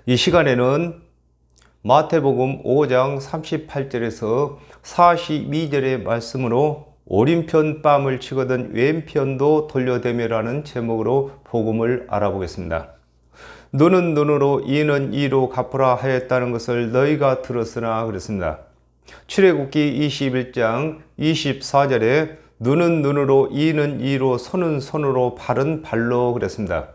이 시간에는 마태복음 5장 38절에서 42절의 말씀으로 오른편 뺨을 치거든 왼편도 돌려대매라는 제목으로 복음을 알아보겠습니다. 눈은 눈으로 이는 이로 갚으라 하였다는 것을 너희가 들었으나 그랬습니다. 출애굽기 21장 24절에 눈은 눈으로 이는 이로 손은 손으로 발은 발로 그랬습니다.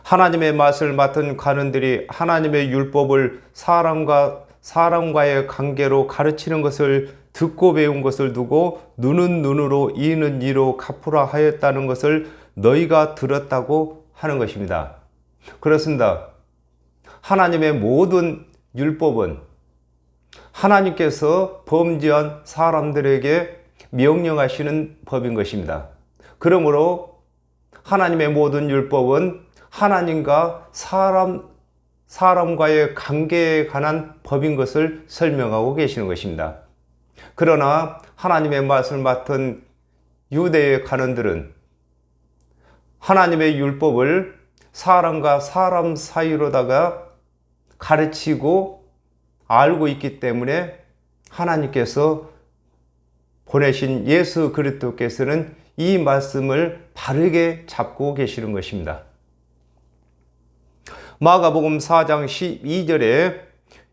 하나님의 맛을 맡은 관원들이 하나님의 율법을 사람과의 관계로 가르치는 것을 듣고 배운 것을 두고 눈은 눈으로 이는 이로 갚으라 하였다는 것을 너희가 들었다고 하는 것입니다. 그렇습니다. 하나님의 모든 율법은 하나님께서 범죄한 사람들에게 명령하시는 법인 것입니다. 그러므로 하나님의 모든 율법은 하나님과 사람과의 관계에 관한 법인 것을 설명하고 계시는 것입니다. 그러나 하나님의 말씀을 맡은 유대의 관원들은 하나님의 율법을 사람과 사람 사이로다가 가르치고 알고 있기 때문에 하나님께서 보내신 예수 그리스도께서는 이 말씀을 바르게 잡고 계시는 것입니다. 마가복음 4장 12절에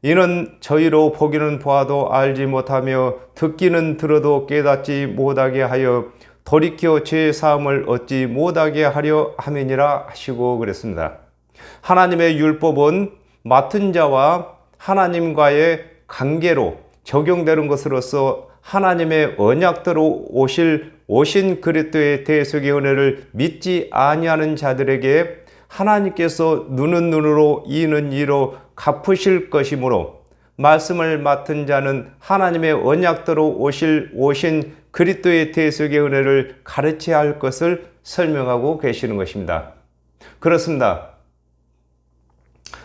이는 저희로 보기는 보아도 알지 못하며 듣기는 들어도 깨닫지 못하게 하여 돌이켜 죄 사함을 얻지 못하게 하려 함이니라 하시고 그랬습니다. 하나님의 율법은 맡은 자와 하나님과의 관계로 적용되는 것으로서 하나님의 언약대로 오신 그리스도의 대속의 은혜를 믿지 아니하는 자들에게 하나님께서 눈은 눈으로 이는 이로 갚으실 것이므로 말씀을 맡은 자는 하나님의 언약대로 오신 그리스도의 대속의 은혜를 가르쳐야 할 것을 설명하고 계시는 것입니다. 그렇습니다.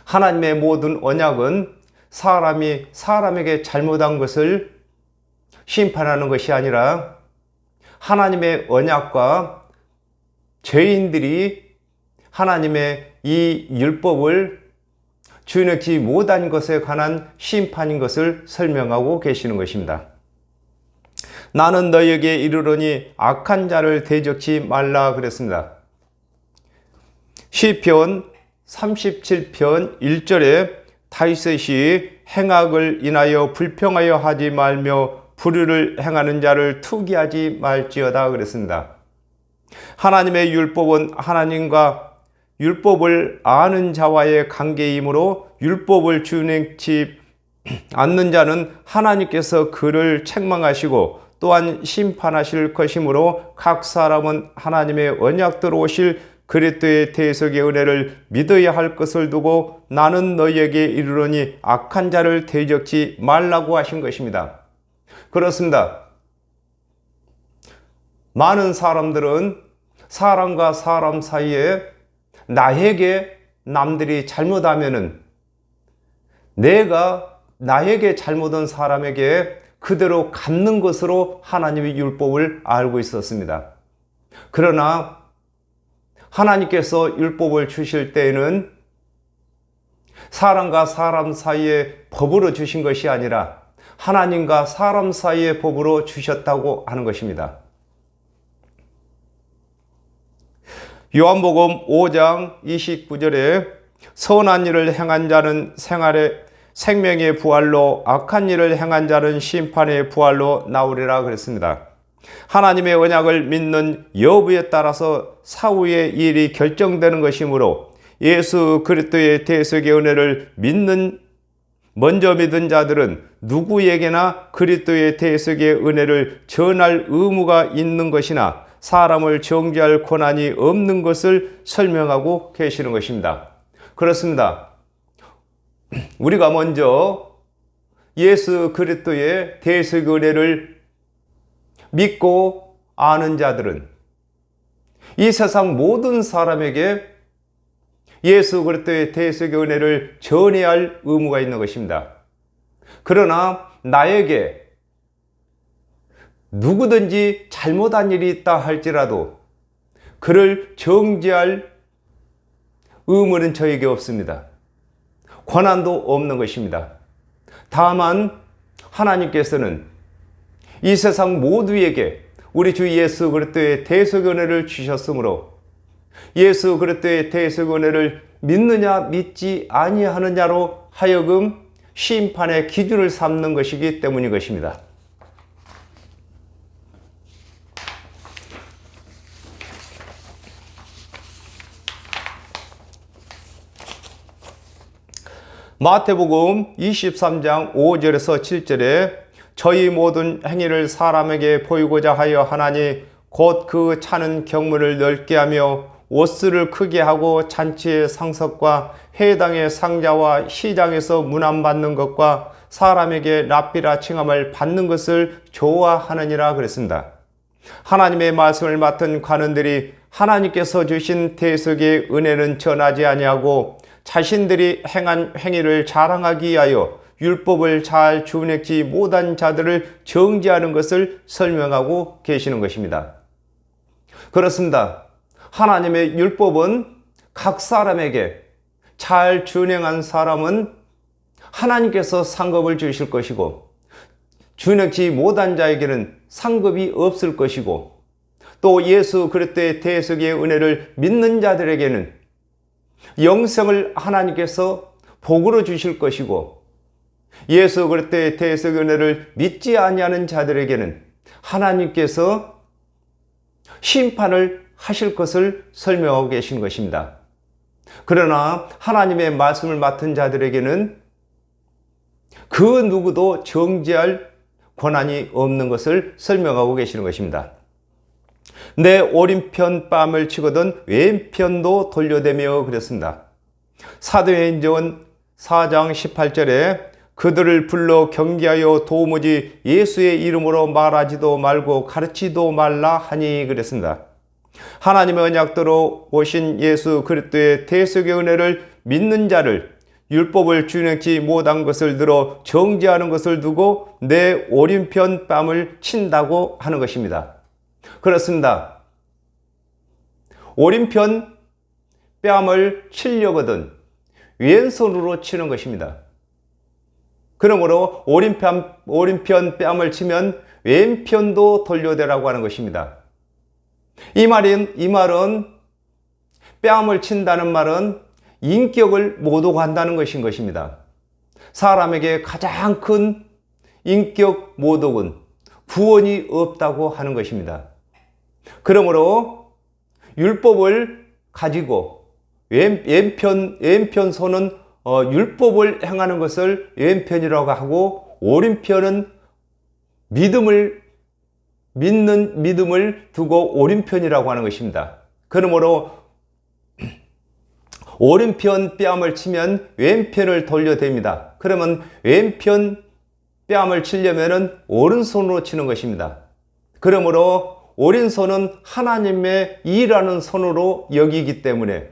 하나님의 모든 언약은 사람이 사람에게 잘못한 것을 심판하는 것이 아니라 하나님의 언약과 죄인들이 하나님의 이 율법을 준행치 못한 것에 관한 심판인 것을 설명하고 계시는 것입니다. 나는 너희에게 이르노니 악한 자를 대적치 말라 그랬습니다. 시편 37편 1절에 다윗이 행악을 인하여 불평하여 하지 말며 불의를 행하는 자를 투기하지 말지어다 그랬습니다. 하나님의 율법은 하나님과 율법을 아는 자와의 관계이므로 율법을 준행치 않는 자는 하나님께서 그를 책망하시고 또한 심판하실 것이므로 각 사람은 하나님의 언약대로 오실 그리스도의 대속의 은혜를 믿어야 할 것을 두고 나는 너희에게 이르노니 악한 자를 대적지 말라고 하신 것입니다. 그렇습니다. 많은 사람들은 사람과 사람 사이에 나에게 남들이 잘못하면은 내가 나에게 잘못한 사람에게 그대로 갚는 것으로 하나님의 율법을 알고 있었습니다. 그러나 하나님께서 율법을 주실 때에는 사람과 사람 사이에 법으로 주신 것이 아니라 하나님과 사람 사이의 법으로 주셨다고 하는 것입니다. 요한복음 5장 29절에 선한 일을 행한 자는 생명의 부활로 악한 일을 행한 자는 심판의 부활로 나오리라 그랬습니다. 하나님의 언약을 믿는 여부에 따라서 사후의 일이 결정되는 것이므로 예수 그리스도의 대속의 은혜를 먼저 믿은 자들은 누구에게나 그리스도의 대속의 은혜를 전할 의무가 있는 것이나 사람을 정죄할 권한이 없는 것을 설명하고 계시는 것입니다. 그렇습니다. 우리가 먼저 예수 그리스도의 대속의 은혜를 믿고 아는 자들은 이 세상 모든 사람에게 예수 그리스도의 대속의 은혜를 전해야 할 의무가 있는 것입니다. 그러나 나에게 누구든지 잘못한 일이 있다 할지라도 그를 정죄할 의무는 저에게 없습니다. 권한도 없는 것입니다. 다만 하나님께서는 이 세상 모두에게 우리 주 예수 그리스도의 대속 은혜를 주셨으므로 예수 그리스도의 대속 은혜를 믿느냐 믿지 아니하느냐로 하여금 심판의 기준을 삼는 것이기 때문인 것입니다. 마태복음 23장 5절에서 7절에 저희 모든 행위를 사람에게 보이고자 하여 하나니 곧 그 차는 경문을 넓게 하며 옷수를 크게 하고 잔치의 상석과 회당의 상자와 시장에서 문안받는 것과 사람에게 랍비라 칭함을 받는 것을 좋아하느니라 그랬습니다. 하나님의 말씀을 맡은 관원들이 하나님께서 주신 대속의 은혜는 전하지 아니하고 자신들이 행한 행위를 자랑하기 위하여 율법을 잘 준행치 못한 자들을 정죄하는 것을 설명하고 계시는 것입니다. 그렇습니다. 하나님의 율법은 각 사람에게 잘 준행한 사람은 하나님께서 상급을 주실 것이고 준행치 못한 자에게는 상급이 없을 것이고 또 예수 그리스도의 대속의 은혜를 믿는 자들에게는 영생을 하나님께서 복으로 주실 것이고 예수 그리스도의 대속 은혜를 믿지 아니하는 자들에게는 하나님께서 심판을 하실 것을 설명하고 계신 것입니다. 그러나 하나님의 말씀을 맡은 자들에게는 그 누구도 정죄할 권한이 없는 것을 설명하고 계시는 것입니다. 내 오른편 뺨을 치거든 왼편도 돌려대며 그랬습니다. 사도행전 4장 18절에 그들을 불러 경계하여 도무지 예수의 이름으로 말하지도 말고 가르치지도 말라 하니 그랬습니다. 하나님의 언약대로 오신 예수 그리스도의 대속의 은혜를 믿는 자를 율법을 준행치 못한 것을 들어 정죄하는 것을 두고 내 오른편 뺨을 친다고 하는 것입니다. 그렇습니다. 오른편 뺨을 치려거든 왼손으로 치는 것입니다. 그러므로 오른편 뺨을 치면 왼편도 돌려대라고 하는 것입니다. 이 말은 뺨을 친다는 말은 인격을 모독 한다는 것인 것입니다. 사람에게 가장 큰 인격 모독은 구원이 없다고 하는 것입니다. 그러므로 율법을 가지고 왼편 손은 율법을 행하는 것을 왼편이라고 하고 오른편은 믿는 믿음을 두고 오른편이라고 하는 것입니다. 그러므로 오른편 뺨을 치면 왼편을 돌려댑니다. 그러면 왼편 뺨을 치려면 오른손으로 치는 것입니다. 그러므로 오른손은 하나님의 일하는 손으로 여기기 때문에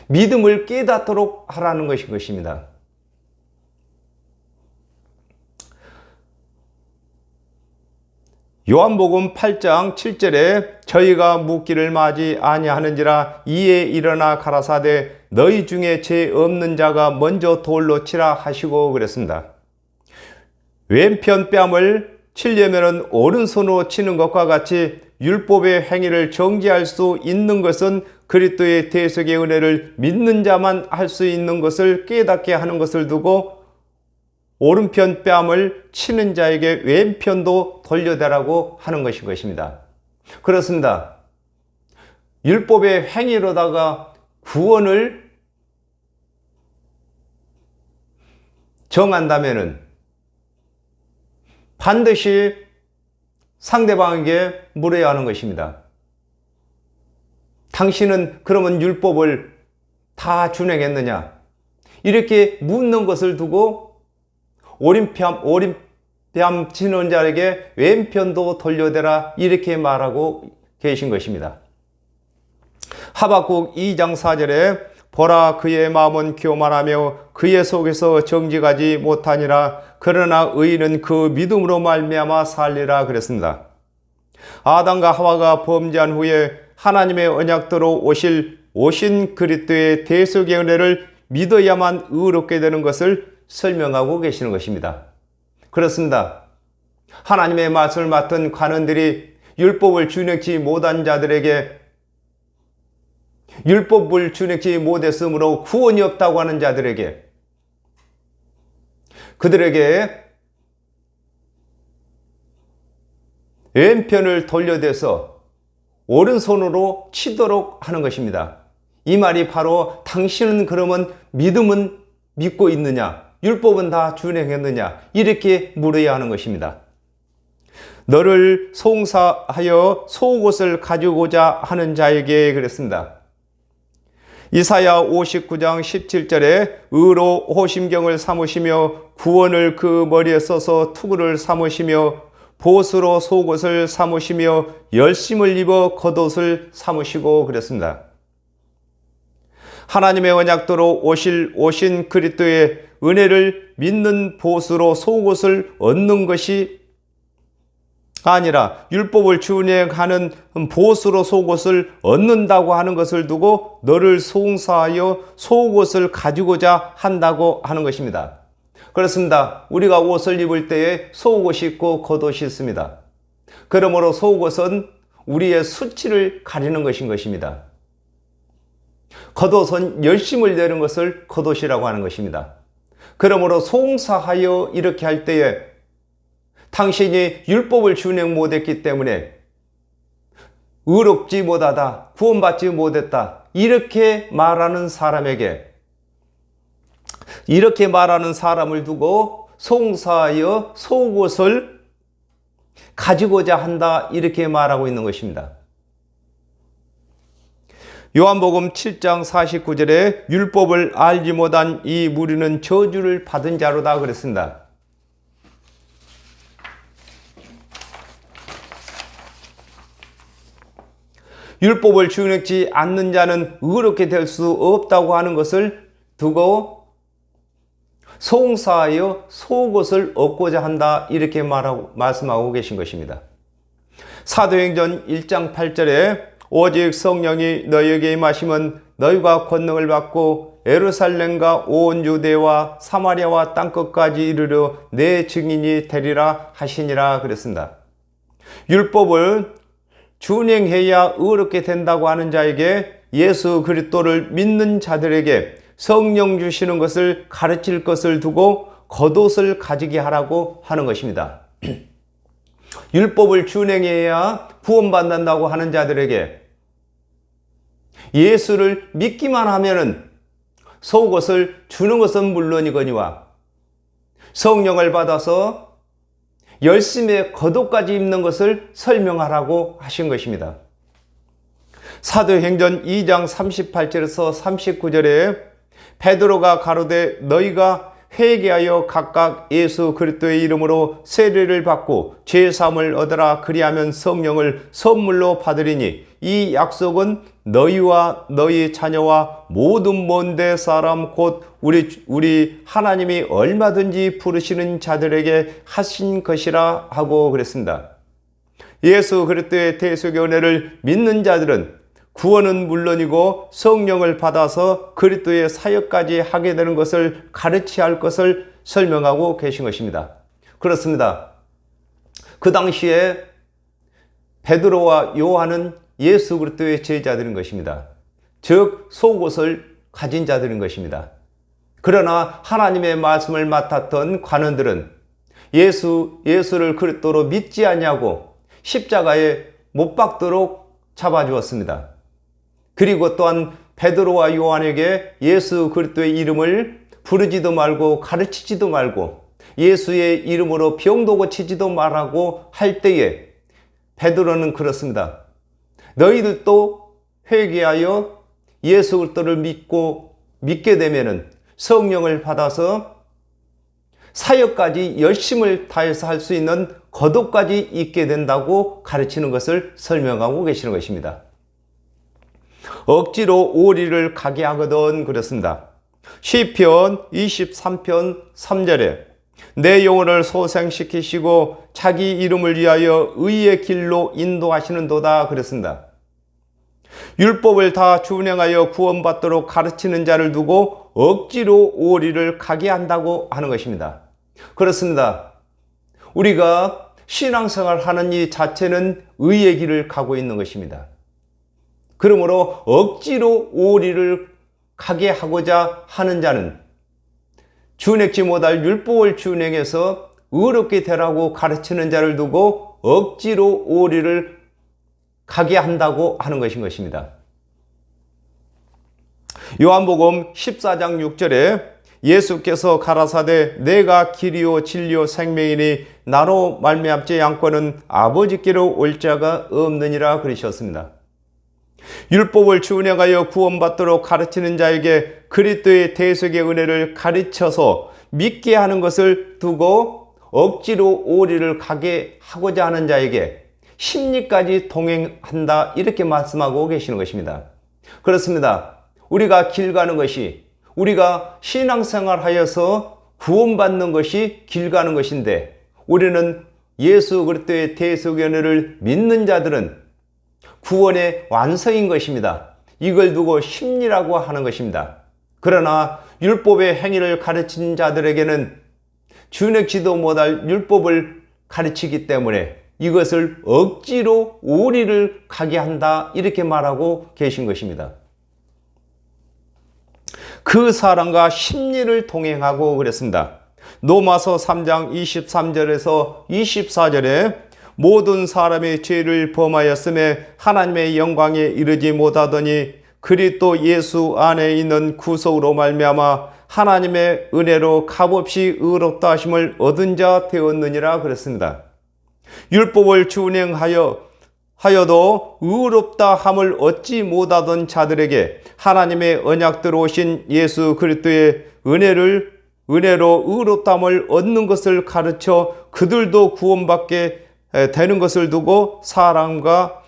믿음을 깨닫도록 하라는 것입니다. 요한복음 8장 7절에 저희가 묻기를 마지 아니하는지라 이에 일어나 가라사대 너희 중에 죄 없는 자가 먼저 돌로 치라 하시고 그랬습니다. 왼편 뺨을 치려면 오른손으로 치는 것과 같이 율법의 행위를 정죄할 수 있는 것은 그리스도의 대속의 은혜를 믿는 자만 할 수 있는 것을 깨닫게 하는 것을 두고 오른편 뺨을 치는 자에게 왼편도 돌려대라고 하는 것인 것입니다. 그렇습니다. 율법의 행위로다가 구원을 정한다면은 반드시 상대방에게 물어야 하는 것입니다. 당신은 그러면 율법을 다 준행했느냐? 이렇게 묻는 것을 두고 오른편 치는 자에게 왼편도 돌려대라 이렇게 말하고 계신 것입니다. 하박국 2장 4절에 보라 그의 마음은 교만하며 그의 속에서 정직하지 못하니라 그러나 의인은 그 믿음으로 말미암아 살리라 그랬습니다. 아담과 하와가 범죄한 후에 하나님의 언약대로 오신 그리스도의 대속의 은혜를 믿어야만 의롭게 되는 것을 설명하고 계시는 것입니다. 그렇습니다. 하나님의 말씀을 맡은 관원들이 율법을 준행치 못한 자들에게, 율법을 준행치 못했으므로 구원이 없다고 하는 자들에게, 그들에게 왼편을 돌려대서 오른손으로 치도록 하는 것입니다. 이 말이 바로 당신은 그러면 믿음은 믿고 있느냐? 율법은 다 준행했느냐? 이렇게 물어야 하는 것입니다. 너를 송사하여 속옷을 가지고자 하는 자에게 그랬습니다. 이사야 59장 17절에 의로 호심경을 삼으시며 구원을 그 머리에 써서 투구를 삼으시며 보수로 속옷을 삼으시며 열심을 입어 겉옷을 삼으시고 그랬습니다. 하나님의 언약도로 오신 그리스도의 은혜를 믿는 보수로 속옷을 얻는 것이 아니라 율법을 준행하는 보수로 속옷을 얻는다고 하는 것을 두고 너를 송사하여 속옷을 가지고자 한다고 하는 것입니다. 그렇습니다. 우리가 옷을 입을 때에 속옷이 있고 겉옷이 있습니다. 그러므로 속옷은 우리의 수치를 가리는 것입니다. 겉옷은 열심을 내는 것을 겉옷이라고 하는 것입니다. 그러므로 송사하여 이렇게 할 때에 당신이 율법을 준행 못했기 때문에 의롭지 못하다, 구원받지 못했다, 이렇게 말하는 사람에게, 이렇게 말하는 사람을 두고 송사하여 속옷을 가지고자 한다, 이렇게 말하고 있는 것입니다. 요한복음 7장 49절에 율법을 알지 못한 이 무리는 저주를 받은 자로다 그랬습니다. 율법을 준행치 않는 자는 의롭게 될 수 없다고 하는 것을 두고 송사하여 속옷을 얻고자 한다, 이렇게 말씀하고 계신 것입니다. 사도행전 1장 8절에 오직 성령이 너희에게 임하시면 너희가 권능을 받고 예루살렘과 온 유대와 사마리아와 땅끝까지 이르러 내 증인이 되리라 하시니라 그랬습니다. 율법을 준행해야 의롭게 된다고 하는 자에게, 예수 그리스도를 믿는 자들에게 성령 주시는 것을 가르칠 것을 두고 겉옷을 가지게 하라고 하는 것입니다. 율법을 준행해야 구원받는다고 하는 자들에게 예수를 믿기만 하면은 속옷을 주는 것은 물론이거니와 성령을 받아서 열심히 겉옷까지 입는 것을 설명하라고 하신 것입니다. 사도행전 2장 38절에서 39절에 베드로가 가로되 너희가 회개하여 각각 예수 그리스도의 이름으로 세례를 받고 죄사함을 얻으라, 그리하면 성령을 선물로 받으리니 이 약속은 너희와 너희 자녀와 모든 먼데 사람 곧 우리 하나님이 얼마든지 부르시는 자들에게 하신 것이라 하고 그랬습니다. 예수 그리스도의 대속의 은혜를 믿는 자들은 구원은 물론이고 성령을 받아서 그리스도의 사역까지 하게 되는 것을 가르쳐야 할 것을 설명하고 계신 것입니다. 그렇습니다. 그 당시에 베드로와 요한은 예수 그리스도의 제자들인 것입니다. 즉 속옷을 가진 자들인 것입니다. 그러나 하나님의 말씀을 맡았던 관원들은 예수를 그리스도로 믿지 않냐고 십자가에 못 박도록 잡아주었습니다. 그리고 또한 베드로와 요한에게 예수 그리스도의 이름을 부르지도 말고 가르치지도 말고 예수의 이름으로 병도 고치지도 말라고 할 때에 베드로는 그렇습니다. 너희들도 회개하여 예수 그리스도를 믿게 되면은 성령을 받아서 사역까지 열심을 다해서 할 수 있는 겉옷까지 입게 된다고 가르치는 것을 설명하고 계시는 것입니다. 억지로 오리를 가게 하거든 그랬습니다. 시편 23편 3절에 내 영혼을 소생시키시고 자기 이름을 위하여 의의 길로 인도하시는도다 그랬습니다. 율법을 다 준행하여 구원받도록 가르치는 자를 두고 억지로 오리를 가게 한다고 하는 것입니다. 그렇습니다. 우리가 신앙생활 하는 이 자체는 의의 길을 가고 있는 것입니다. 그러므로 억지로 오리를 가게 하고자 하는 자는 준행치 못할 율법을 준행해서 의롭게 되라고 가르치는 자를 두고 억지로 오리를 가게 한다고 하는 것입니다. 요한복음 14장 6절에 예수께서 가라사대 내가 길이요 진리요 생명이니 나로 말미암지 않고는 아버지께로 올 자가 없느니라 그러셨습니다. 율법을 준행하여 구원받도록 가르치는 자에게 그리스도의 대속의 은혜를 가르쳐서 믿게 하는 것을 두고 억지로 오리를 가게 하고자 하는 자에게 심리까지 동행한다, 이렇게 말씀하고 계시는 것입니다. 그렇습니다. 우리가 길 가는 것이, 우리가 신앙생활 하여서 구원받는 것이 길 가는 것인데, 우리는 예수 그리스도의 대속의 은혜를 믿는 자들은 구원의 완성인 것입니다. 이걸 두고 심리라고 하는 것입니다. 그러나 율법의 행위를 가르친 자들에게는 준행치도 못할 율법을 가르치기 때문에 이것을 억지로 오리를 가게 한다, 이렇게 말하고 계신 것입니다. 그 사람과 심리를 동행하고 그랬습니다. 로마서 3장 23절에서 24절에 모든 사람이 죄를 범하였음에 하나님의 영광에 이르지 못하더니 그리스도 예수 안에 있는 구속으로 말미암아 하나님의 은혜로 값없이 의롭다 하심을 얻은 자 되었느니라 그랬습니다. 율법을 준행하여도 의롭다 함을 얻지 못하던 자들에게 하나님의 언약대로 오신 예수 그리스도의 은혜로 의롭다함을 얻는 것을 가르쳐 그들도 구원받게 되는 것을 두고 사람과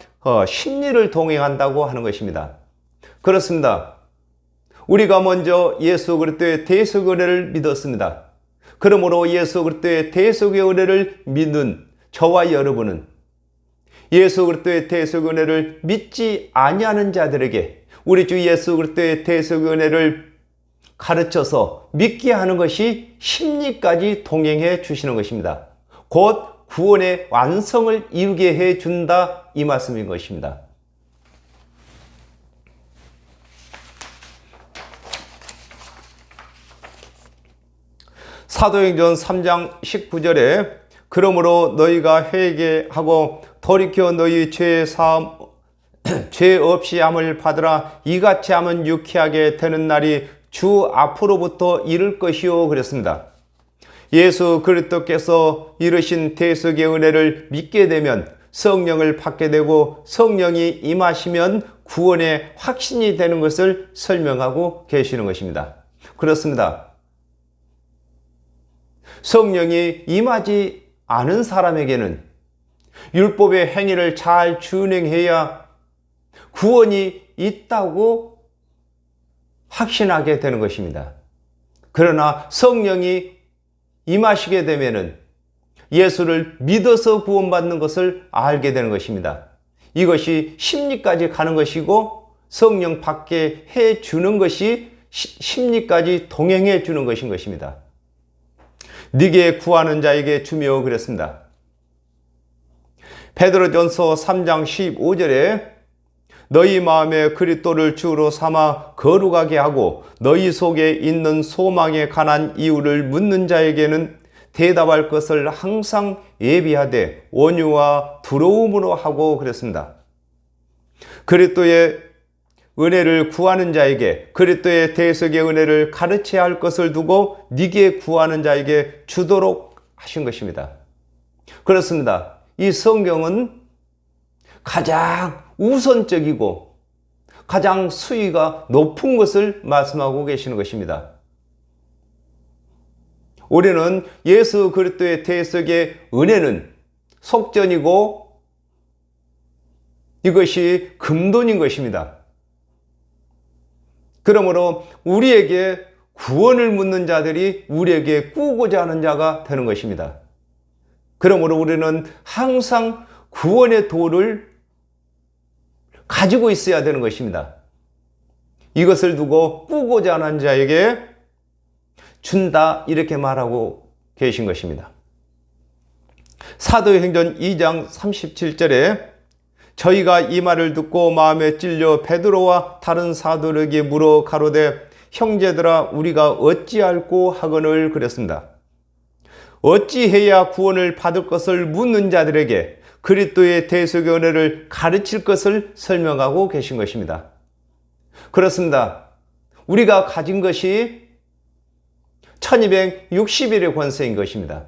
심리를 동행한다고 하는 것입니다. 그렇습니다. 우리가 먼저 예수 그리스도의 대속의 은혜를 믿었습니다. 그러므로 예수 그리스도의 대속의 은혜를 믿는 저와 여러분은 예수 그리스도의 대속의 은혜를 믿지 아니하는 자들에게 우리 주 예수 그리스도의 대속의 은혜를 가르쳐서 믿게 하는 것이 심리까지 동행해 주시는 것입니다. 곧 구원의 완성을 이루게 해 준다, 이 말씀인 것입니다. 사도행전 3장 19절에 그러므로 너희가 회개하고 돌이켜 너희 죄 없이 함을 받으라. 이같이 하면 유쾌하게 되는 날이 주 앞으로부터 이를 것이요 그랬습니다. 예수 그리스도께서 이루신 대속의 은혜를 믿게 되면 성령을 받게 되고 성령이 임하시면 구원의 확신이 되는 것을 설명하고 계시는 것입니다. 그렇습니다. 성령이 임하지 않은 사람에게는 율법의 행위를 잘 준행해야 구원이 있다고 확신하게 되는 것입니다. 그러나 성령이 임하시게 되면은 예수를 믿어서 구원받는 것을 알게 되는 것입니다. 이것이 심리까지 가는 것이고 성령 받게 해 주는 것이 심리까지 동행해 주는 것인 것입니다. 네게 구하는 자에게 주며 그랬습니다. 베드로전서 3장 15절에 너희 마음에 그리스도를 주로 삼아 거룩하게 하고 너희 속에 있는 소망에 관한 이유를 묻는 자에게는 대답할 것을 항상 예비하되 온유와 두려움으로 하고 그랬습니다. 그리스도의 은혜를 구하는 자에게 그리스도의 대속의 은혜를 가르쳐야 할 것을 두고 네게 구하는 자에게 주도록 하신 것입니다. 그렇습니다. 이 성경은 가장 우선적이고 가장 수위가 높은 것을 말씀하고 계시는 것입니다. 우리는 예수 그리스도의 대속의 은혜는 속전이고 이것이 금돈인 것입니다. 그러므로 우리에게 구원을 묻는 자들이 우리에게 꾸고자 하는 자가 되는 것입니다. 그러므로 우리는 항상 구원의 도를 가지고 있어야 되는 것입니다. 이것을 두고 꾸고자 하는 자에게 준다 이렇게 말하고 계신 것입니다. 사도행전 2장 37절에 저희가 이 말을 듣고 마음에 찔려 베드로와 다른 사도에게 물어 가로되 형제들아 우리가 어찌할꼬 하거늘 그랬습니다. 어찌해야 구원을 받을 것을 묻는 자들에게 그리스도의 대속의 은혜를 가르칠 것을 설명하고 계신 것입니다. 그렇습니다. 우리가 가진 것이 1260일의 권세인 것입니다.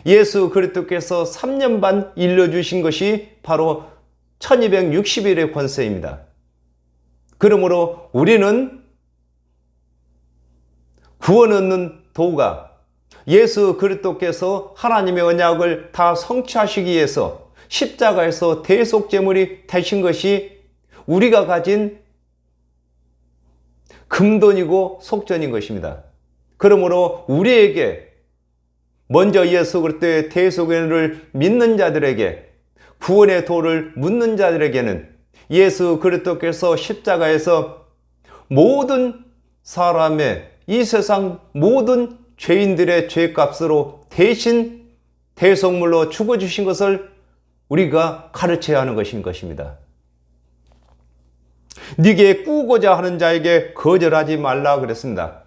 예수 그리스도께서 3년 반 일러주신 것이 바로 1260일의 권세입니다. 그러므로 우리는 구원 얻는 도가 예수 그리스도께서 하나님의 언약을 다 성취하시기 위해서 십자가에서 대속제물이 되신 것이 우리가 가진 금돈이고 속전인 것입니다. 그러므로 우리에게 먼저 예수 그리스도의 대속의 은혜를 믿는 자들에게 구원의 도를 묻는 자들에게는 예수 그리스도께서 십자가에서 모든 사람의 이 세상 모든 죄인들의 죄값으로 대신 대속물로 죽어주신 것을 우리가 가르쳐야 하는 것인 것입니다. 네게 꾸고자 하는 자에게 거절하지 말라 그랬습니다.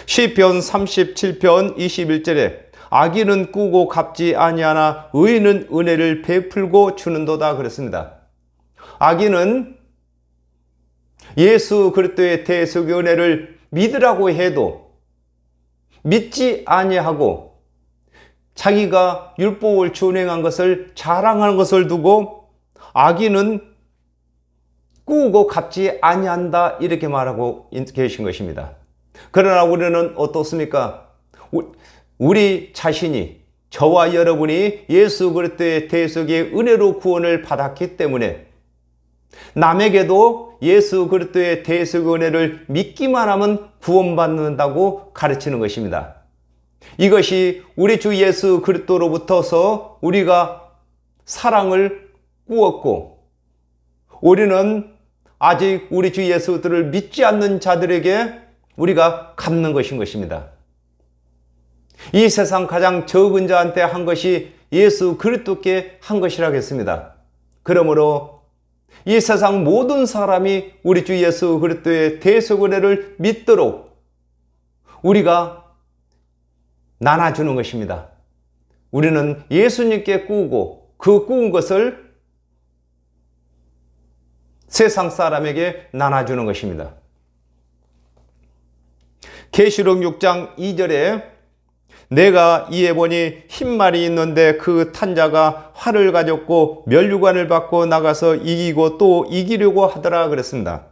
시편 37편 21절에 악인은 꾸고 갚지 아니하나 의인은 은혜를 베풀고 주는도다 그랬습니다. 악인은 예수 그리스도의 대속의 은혜를 믿으라고 해도 믿지 아니하고 자기가 율법을 준행한 것을 자랑하는 것을 두고 악인은 꾸고 갚지 아니한다 이렇게 말하고 계신 것입니다. 그러나 우리는 어떻습니까? 우리 자신이 저와 여러분이 예수 그리스도의 대속의 은혜로 구원을 받았기 때문에 남에게도 예수 그리스도의 대속의 은혜를 믿기만 하면 구원받는다고 가르치는 것입니다. 이것이 우리 주 예수 그리스도로부터서 우리가 사랑을 꾸었고 우리는 아직 우리 주 예수 그리스도를 믿지 않는 자들에게 우리가 갚는 것인 것입니다. 이 세상 가장 적은 자한테 한 것이 예수 그리스도께 한 것이라고 했습니다. 그러므로 이 세상 모든 사람이 우리 주 예수 그리스도의 대속 은혜를 믿도록 우리가 나눠주는 것입니다. 우리는 예수님께 꾸고 그 꾸은 것을 세상 사람에게 나눠주는 것입니다. 계시록 6장 2절에 내가 이에 보니 흰 말이 있는데 그 탄 자가 활을 가졌고 면류관을 받고 나가서 이기고 또 이기려고 하더라 그랬습니다.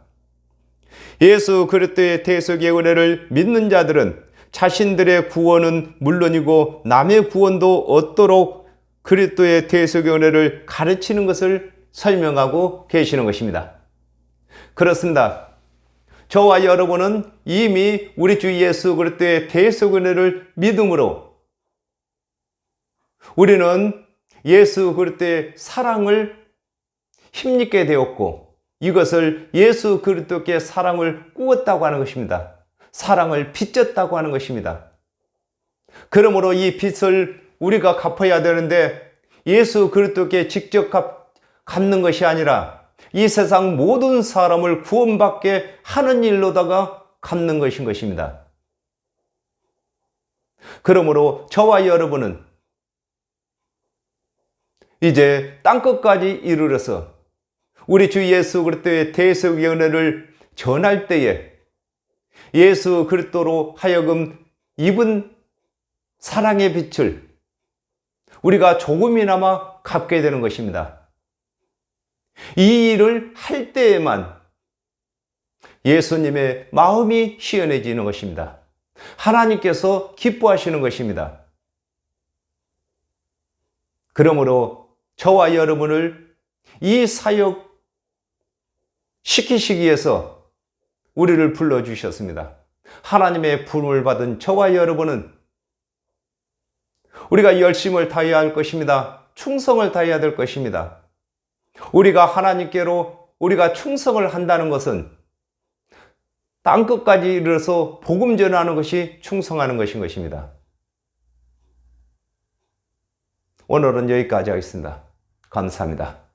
예수 그리스도의 대속의 은혜를 믿는 자들은 자신들의 구원은 물론이고 남의 구원도 얻도록 그리스도의 대속의 은혜를 가르치는 것을 설명하고 계시는 것입니다. 그렇습니다. 저와 여러분은 이미 우리 주 예수 그리스도의 대속 은혜를 믿음으로 우리는 예수 그리스도의 사랑을 힘입게 되었고 이것을 예수 그리스도께 사랑을 꾸었다고 하는 것입니다. 사랑을 빚졌다고 하는 것입니다. 그러므로 이 빚을 우리가 갚아야 되는데 예수 그리스도께 직접 갚는 것이 아니라 이 세상 모든 사람을 구원받게 하는 일로다가 갚는 것인 것입니다. 그러므로 저와 여러분은 이제 땅끝까지 이르러서 우리 주 예수 그리스도의 대속의 은혜를 전할 때에 예수 그리스도로 하여금 입은 사랑의 빛을 우리가 조금이나마 갚게 되는 것입니다. 이 일을 할 때에만 예수님의 마음이 시원해지는 것입니다. 하나님께서 기뻐하시는 것입니다. 그러므로 저와 여러분을 이 사역 시키시기 위해서 우리를 불러주셨습니다. 하나님의 부름을 받은 저와 여러분은 우리가 열심을 다해야 할 것입니다. 충성을 다해야 될 것입니다. 우리가 하나님께로 우리가 충성을 한다는 것은 땅끝까지 이르러서 복음 전하는 것이 충성하는 것인 것입니다. 오늘은 여기까지 하겠습니다. 감사합니다.